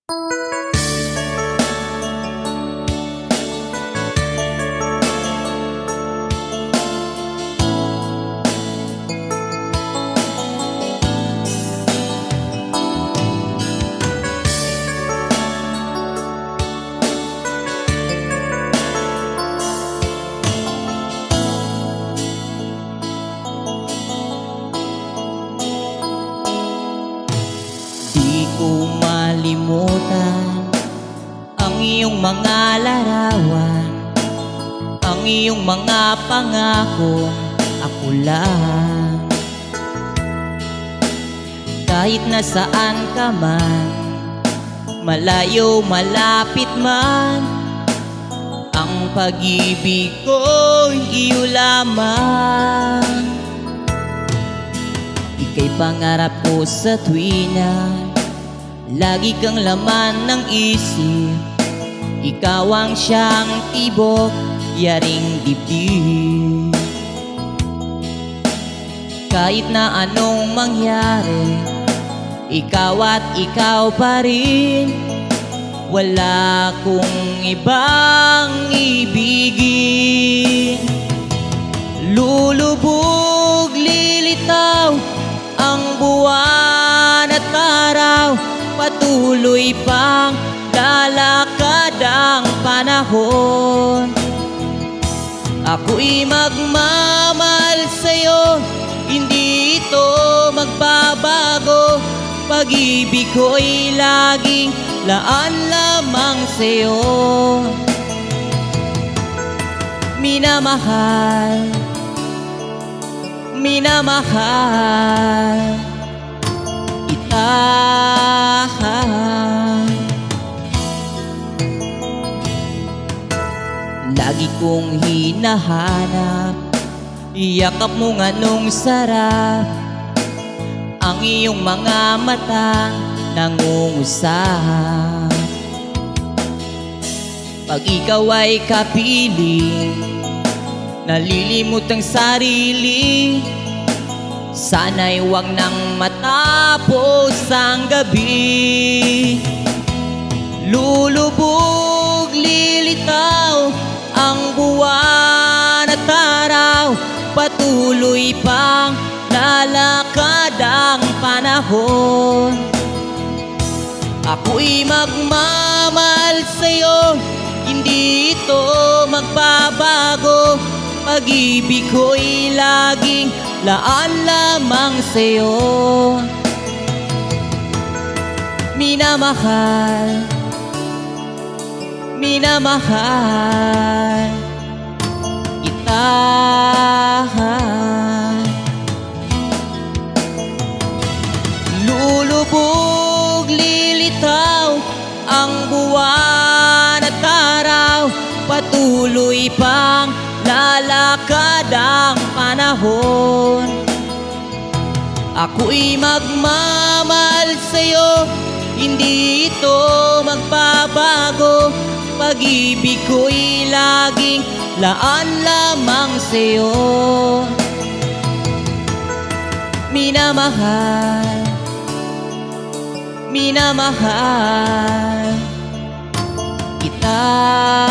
Di ko malimutan ang iyong mga larawan, ang iyong mga pangako, ako lang. Kahit nasaan ka man, malayo malapit man, ang pag-ibig ko'y iyo lamang. Ika'y pangarap ko sa tuwina, lagi kang laman ng isip. Ikaw ang siyang tibok, yaring dibdib. Kahit na anong mangyari, ikaw at ikaw pa rin. Wala kong ibang ibigin. Lulubog, lilitaw ang buwan at araw, patuloy pang lalakad ang panahon. Ako'y magmamahal sa'yo, hindi ito magbabago. Pag-ibig ko'y laging laan lamang sa'yo. Minamahal, minamahal kita. Lagi kong hinahanap, yakap mo nga nung sarap, ang iyong mga mata nangungusap. Pag ikaw ay kapiling, nalilimot ang sarili, sana'y wag nang matapos ang gabi. Lulubog, lilitaw ang buwan at araw, patuloy pang lalakad ang panahon. Ako'y magmamahal sa'yo, hindi ito magbabago. Pag-ibig ko'y laging laan lamang sa'yo. Minamahal, minamahal kita. Lulubog, lilitaw ang buwan at araw, patuloy pang lalakad ang panahon. Ako'y magmamahal sa'yo, hindi ito magbabago. Pag-ibig ko'y laging laan lamang sa'yo. Minamahal, minamahal kita.